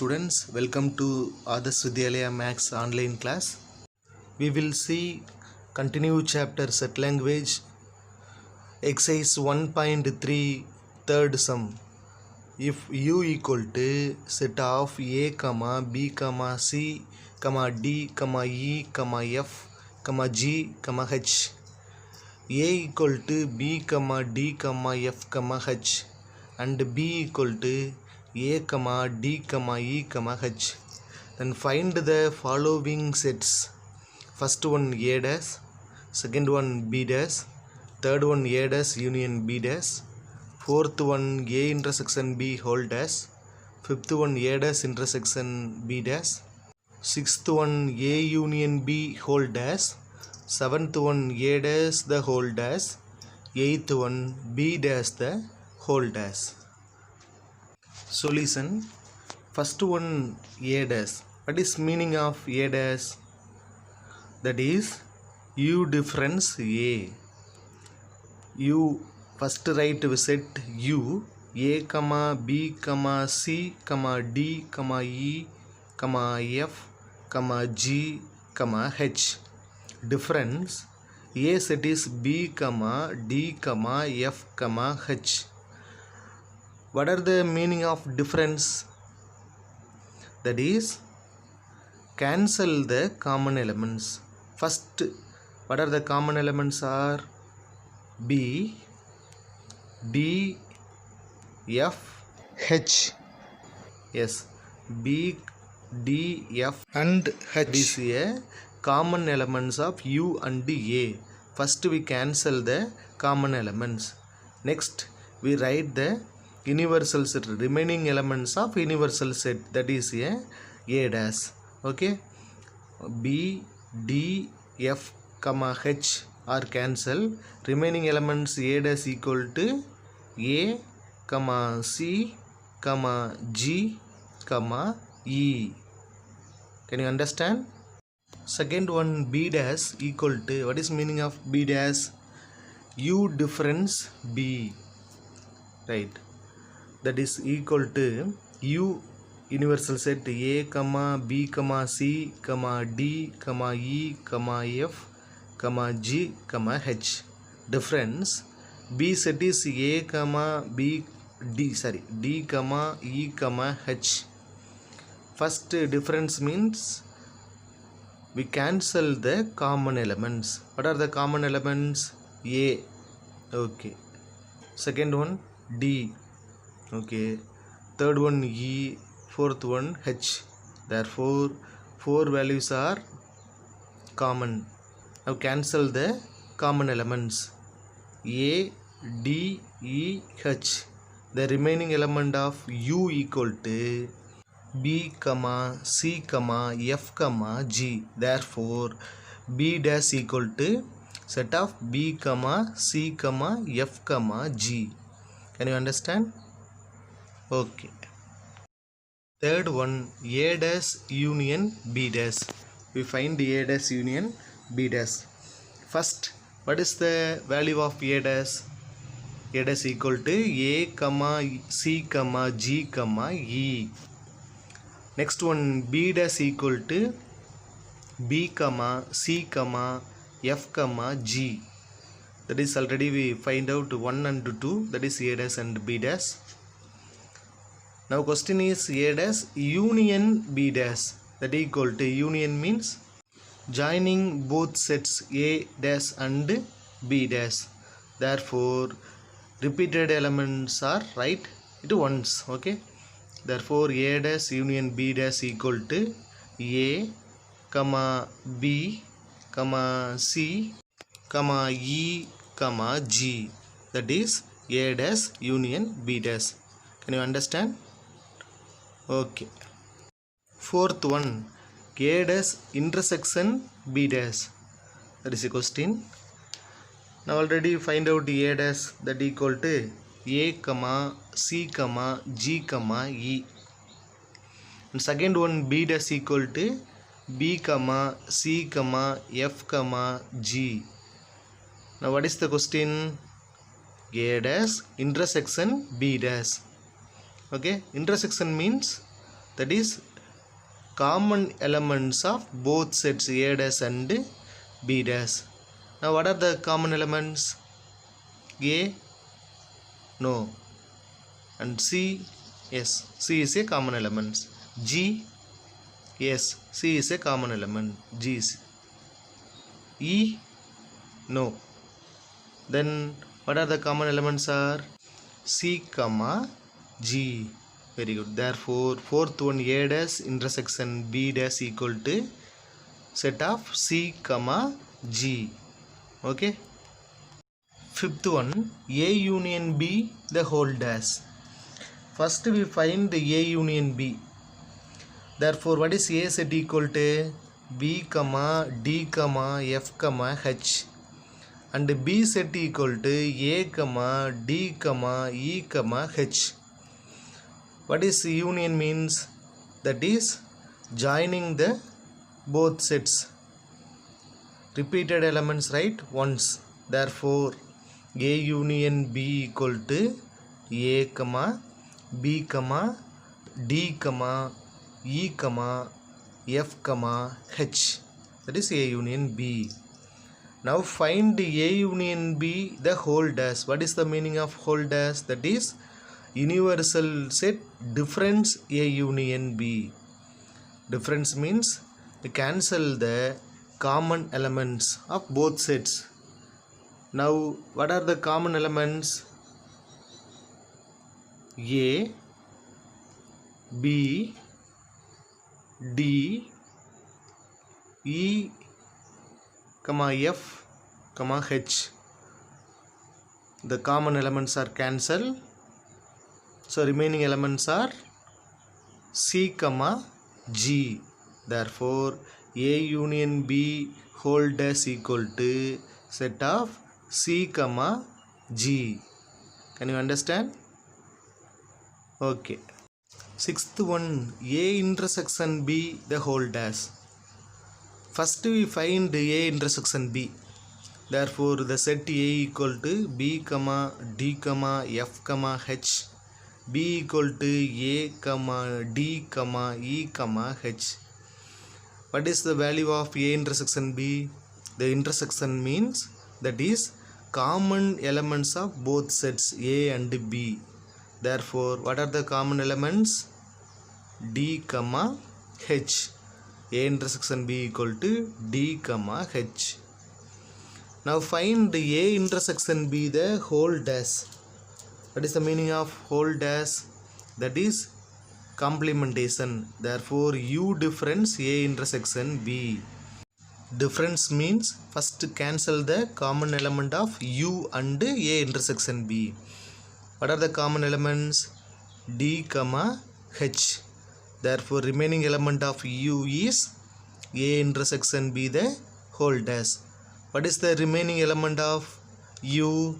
students, welcome to Adarsh Vidyalaya Max online class. We will see continue chapter set language exercise 1.3 third sum. If u equal to set of a comma b comma c comma d comma e comma f comma g comma h, a equal to b comma d comma f comma h and b equal to a comma d comma e comma h, then find the following sets. First one a dash, second one b dash, third one a dash union b dash, fourth one a intersection b whole dash, fifth one a dash intersection b dash, sixth one a union b whole dash, seventh one a dash the whole dash, eighth one b dash the whole dash. Solution. First one a dash. What is meaning of a dash? That is u difference a. U first write set u a comma b comma c comma d comma e comma f comma g comma h. Difference a set is b comma d comma f comma h. What are the meaning of difference? That is cancel the common elements. First, what are the common elements are b, d, f, h. Yes, b, d, f and h is a common elements of u and a. First we cancel the common elements. Next we write the universal set, remaining elements of universal set, that is a dash. Okay, b, d, f comma h are cancel. Remaining elements a dash equal to a comma c comma g comma e. Can you understand? Second one b dash equal to, what is meaning of b dash? U difference b, right? That is equal to u universal set a comma b comma c comma d comma e comma f comma g comma h. Difference b set is a comma b d comma e comma h. First difference means we cancel the common elements. What are the common elements? A. Okay. Second one d. Okay, third one E, fourth one H. Therefore, four values are common. Now cancel the common elements A, D, E, H. The remaining element of U equal to B, C, F, G. Therefore, B dash equal to set of B, C, F, G. Can you understand? Okay. Third one a dash union b dash. We find a dash union b dash. First, what is the value of a dash? A dash equal to a comma c comma g comma e. Next one b dash equal to b comma c comma f comma g. That is already we find out 1 and 2, that is a dash and b dash. Now question is a dash union b dash, that equal to union means joining both sets a dash and b dash. Therefore repeated elements are write it once. Okay, therefore a dash union b dash equal to a comma b comma c comma e comma g, that is a dash union b dash. Can you understand? Okay. Fourth one a dash intersection b dash, that is a question. Now already find out a dash, that equal to a comma c comma g comma e. And second one b dash equal to b comma c comma f comma g. Now what is the question? A dash intersection b dash. Okay, intersection means that is common elements of both sets A dash and B dash. Now what are the common elements? A? No. And C? Yes, C is a common element. G? Yes, C is a common element. G is. E? No. Then what are the common elements are? C comma G. Very good. Therefore fourth one, A dash intersection B dash equal to set of C comma G. Okay. Fifth one, A union B the whole dash. First we find the A union B. Therefore what is A set equal to? B comma D comma F comma H, and B set equal to A comma D comma E comma H. What is union means? That is joining the both sets, repeated elements, right, once. Therefore A union B equal to A comma B comma D comma E comma F comma H. That is A union B. Now find A union B the whole dash. What is the meaning of whole dash? That is universal set difference A union B. Difference means we cancel the common elements of both sets. Now what are the common elements? A, B, D, E, comma F, comma H. The common elements are cancelled, so remaining elements are C comma G. Therefore A union B whole dash equal to set of C comma G. Can you understand? Okay. Sixth one, A intersection B the whole dash. First we find A intersection B. Therefore the set A equal to B comma D comma F comma H, B equal to A comma D comma E comma H. What is the value of A intersection B? The intersection means that is common elements of both sets A and B. Therefore what are the common elements? D comma H. A intersection B equal to D comma H. Now find the A intersection B the whole dash. What is the meaning of whole dash? That is complementation. Therefore U difference A intersection B. Difference means first cancel the common element of U and A intersection B. What are the common elements? D comma H. Therefore remaining element of U is A intersection B the whole dash. What is the remaining element of U?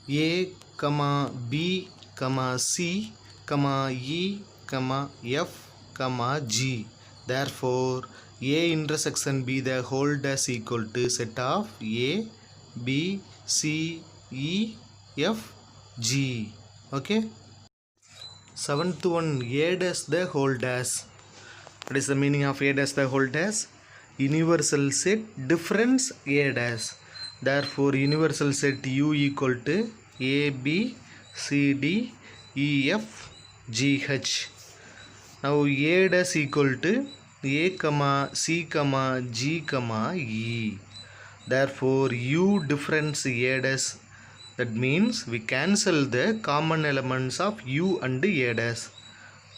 A comma B comma C comma E comma F comma G. Therefore A intersection B the whole dash equal to set of A, B, C, E, F, G. Okay. Seventh one, A dash the whole dash. What is the meaning of A dash the whole dash? Universal set difference A dash. Therefore universal set U equal to A, B, C, D, E, F, G, H. Now A dash equal to A comma C comma G comma E. Therefore U difference A dash. That means we cancel the common elements of U and A dash.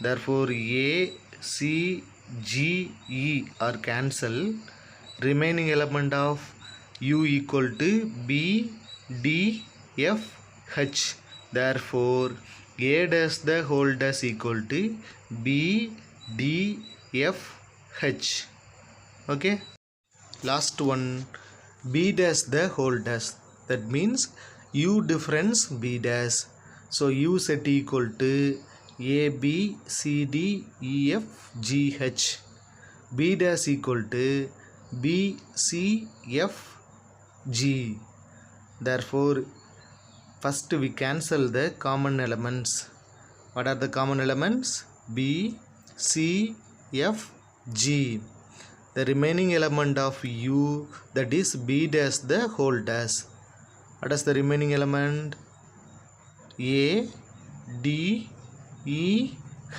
Therefore A, C, G, E are cancelled. Remaining element of U equal to B, D, F, H. Therefore A dash the whole dash equal to B, D, F, H. Okay. Last one, B dash the whole dash. That means U difference B dash. So U set equal to A, B, C, D, E, F, G, H. B dash equal to B, C, F, G. Therefore first we cancel the common elements. What are the common elements? B, C, F, G. The remaining element of U, that is B dash the whole dash. What is the remaining element? A, D, E,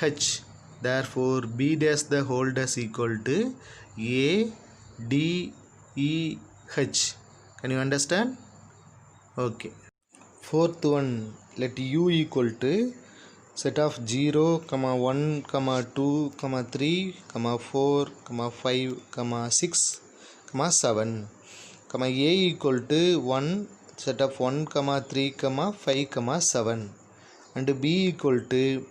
H. Therefore, B dash the whole dash equal to A, D, E, H. Can you understand? Okay. Fourth one, let U equal to set of 0, 1, 2, 3, 4, 5, 6, 7. A equal to 1, set of 1, 3, 5, 7. And B equal to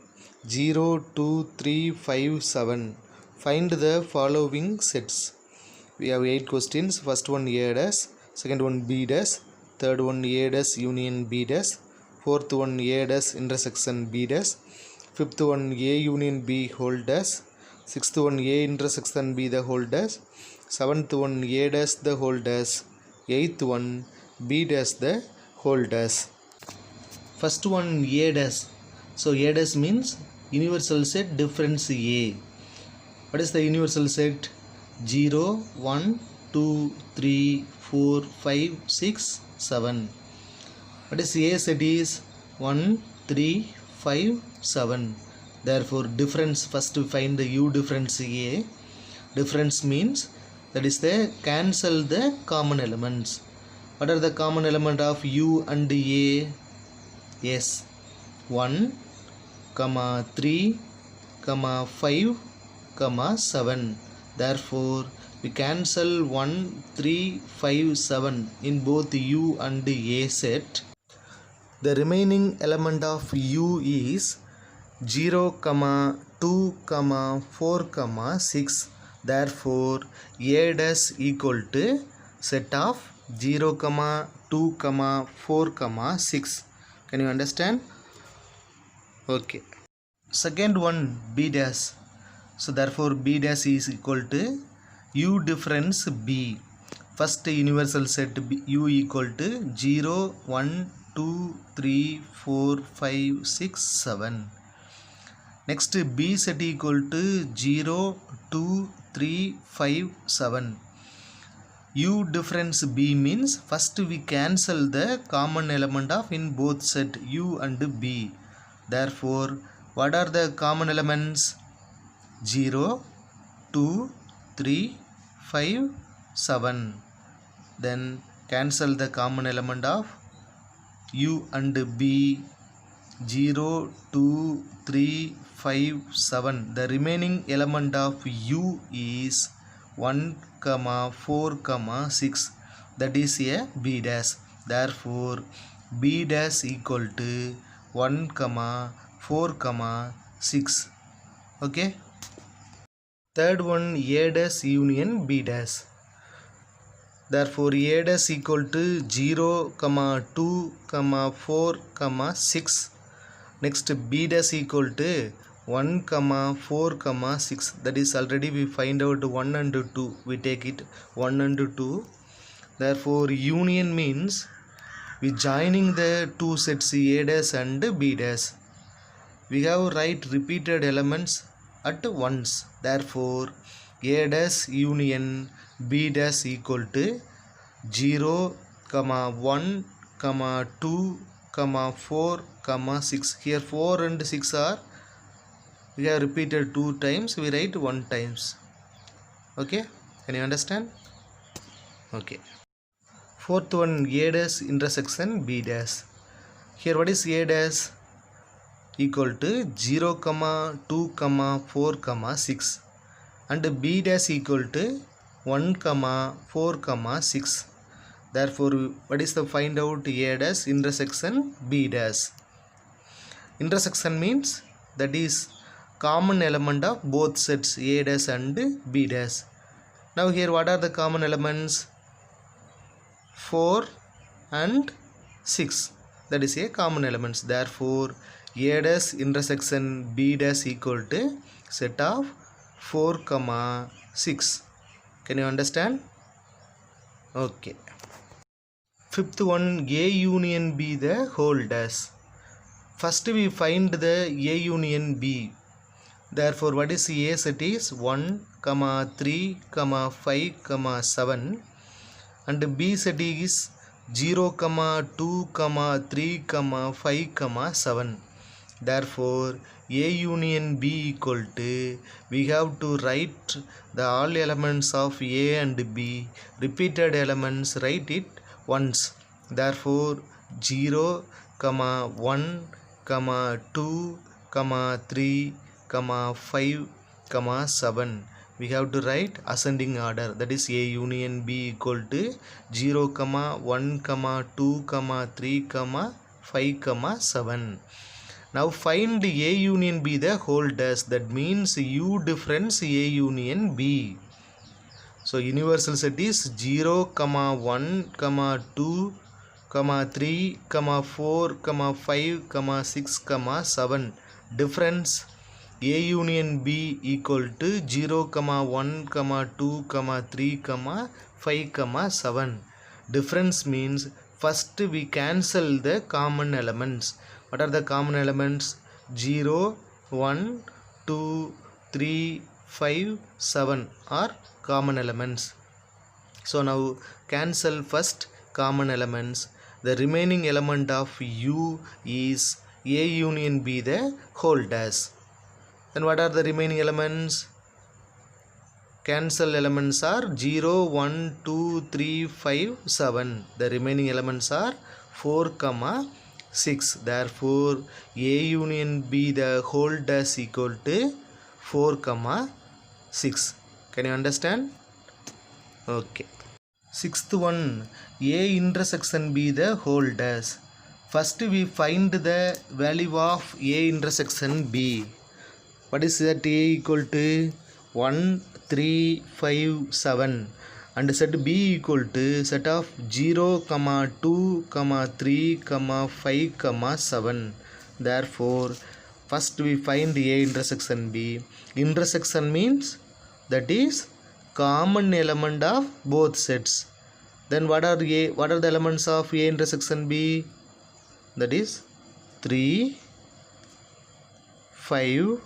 0, 2, 3, 5, 7. Find the following sets. We have 8 questions. First one A dash, second one B dash, third one A dash union B dash, fourth one A dash intersection B dash, fifth one A union B whole dash, sixth one A intersection B the whole dash, seventh one A dash the whole dash, eighth one B dash the whole dash. First one A dash. So A dash means universal set difference A. What is the universal set? 0, 1, 2, 3, 4, 5, 6, 7. What is A set is 1, 3, 5, 7. Therefore difference, first we find the U difference A. Difference means that is the cancel the common elements. What are the common element of U and A? Yes, 1, 3, 5, 7. Therefore, we cancel 1, 3, 5, 7 in both U and A set. The remaining element of U is 0, 2, 4, 6. Therefore, A dash equal to set of 0, 2, 4, 6. Can you understand? Okay. Second one B dash. So therefore B dash is equal to U difference B. First universal set B, U equal to 0, 1, 2, 3, 4, 5, 6, 7. Next B set equal to 0, 2, 3, 5, 7. U difference B means first we cancel the common element of in both set U and B. Therefore, what are the common elements? 0, 2, 3, 5, 7. Then cancel the common element of U and B. 0, 2, 3, 5, 7. The remaining element of U is 1, 4, 6. That is a B dash. Therefore, B dash equal to 1, 4, 6. Okay. Third one A dash union B dash. Therefore, A dash equal to 0, 2, 4, 6. Next B dash equal to 1, 4, 6. That is already we find out 1 and 2. We take it 1 and 2. Therefore, union means we joining the two sets A dash and B dash. We have write repeated elements at once. Therefore, A dash union B dash equal to 0, 1, 2, 4, 6. Here 4 and 6 are we have repeated 2 times. We write 1 times. Okay. Can you understand? Okay. Fourth one A dash intersection B dash. Here what is A dash? Equal to 0, 2, 4, 6 and B dash equal to 1, 4, 6. Therefore, what is the find out A dash intersection B dash? Intersection means that is common element of both sets A dash and B dash. Now here what are the common elements? 4 and 6. That is a common elements. Therefore, A dash intersection B dash equal to set of 4, 6. Can you understand? Okay. Fifth one A union B the whole dash. First we find the A union B. Therefore, what is A set is 1, 3, 5, 7, and B set is 0, 2, 3, 5, 7. Therefore, A union B equal to, we have to write the all elements of A and B, repeated elements, write it once. Therefore, 0, 1, 2, 3, 5, 7. We have to write ascending order, that is A union B equal to 0, 1, 2, 3, 5, 7. Now find A union B the whole dash, that means U difference A union B. So universal set is 0, 1, 2, 3, 4, 5, 6, 7. Difference A union B equal to 0, 1, 2, 3, 5, 7. Difference means first we cancel the common elements. What are the common elements? 0, 1, 2, 3, 5, 7 are common elements. So now cancel first common elements. The remaining element of U is A union B the whole dash. Then what are the remaining elements? Cancel elements are 0, 1, 2, 3, 5, 7. The remaining elements are 4, 6. Therefore, A union B the whole dash equal to 4, 6. Can you understand? Okay. Sixth one, A intersection B the whole dash. First we find the value of A intersection B. What is that? A equal to 1, 3, 5, 7. And set B equal to set of 0, 2, 3, 5, 7. Therefore, first we find A intersection B. Intersection means that is common element of both sets. Then what are the elements of A intersection B? That is 3, 5,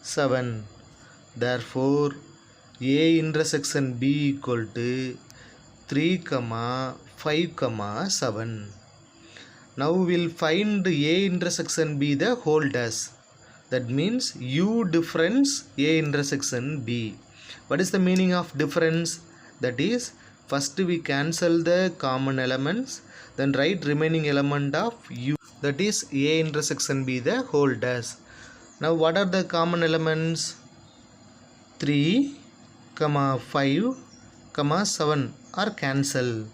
7. Therefore, A intersection B equal to 3, 5, 7. Now we will find A intersection B the whole dash. That means U difference A intersection B. What is the meaning of difference? That is, first we cancel the common elements, then write remaining element of U. That is A intersection B the whole dash. Now what are the common elements? 3, 5, 7 are cancelled.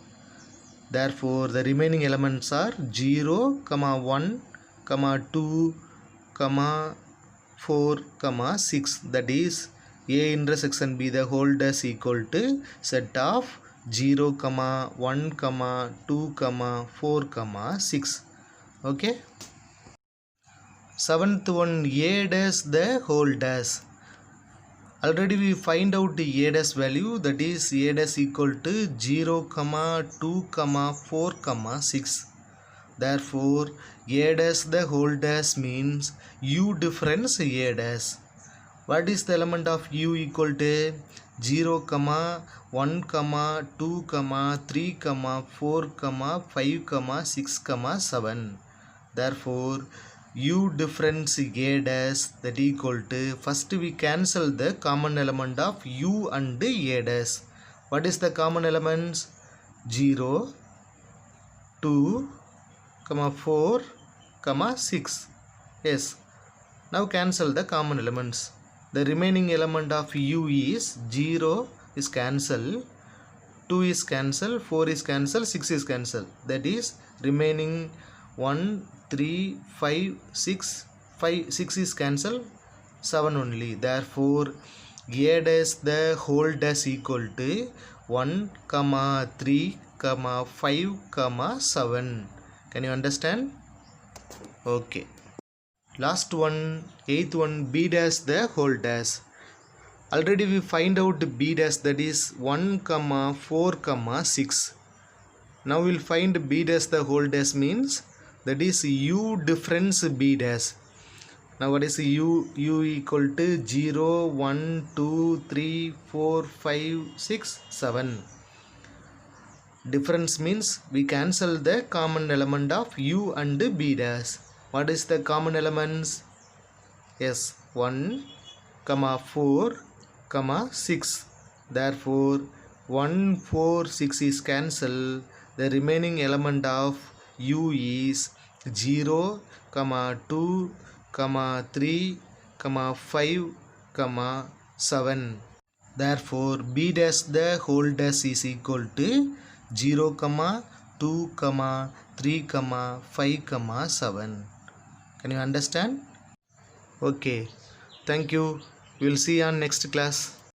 Therefore, the remaining elements are 0, 1, 2, 4, 6. That is A intersection B the whole dash equal to set of 0, 1, 2, 4, 6. Okay. Seventh one, A dash the whole dash. Already we find out A dash value, that is A dash equal to 0, 2, 4, 6. Therefore, A dash the whole dash means U difference A dash. What is the element of U equal to? 0, 1, 2, 3, 4, 5, 6, 7. Therefore, U difference A dash that equal to, first we cancel the common element of U and A dash. What is the common elements? 0, 2, 4, 6. Yes. Now cancel the common elements. The remaining element of U is 0 is cancelled, 2 is cancelled, 4 is cancelled, 6 is cancelled. That is remaining 1, 3, 5, 6, 6 is cancelled, 7 only. Therefore, A dash the whole dash equal to 1, 3, 5, 7. Can you understand? Okay. Last one, eighth one, B dash the whole dash. Already we find out B dash, that is 1, 4, 6. Now we will find B dash the whole dash means that is U difference B dash. Now what is u equal to 0, 1, 2, 3, 4, 5, 6, 7. Difference means we cancel the common element of u and b dash. What is the common elements? Yes, 1, 4, 6. Therefore 1, 4, 6 is cancelled. The remaining element of u is 0, 2, 3, 5, 7. Therefore b dash the whole dash is equal to 0, 2, 3, 5, 7. Can you understand? Okay. Thank you. We will see you on next class.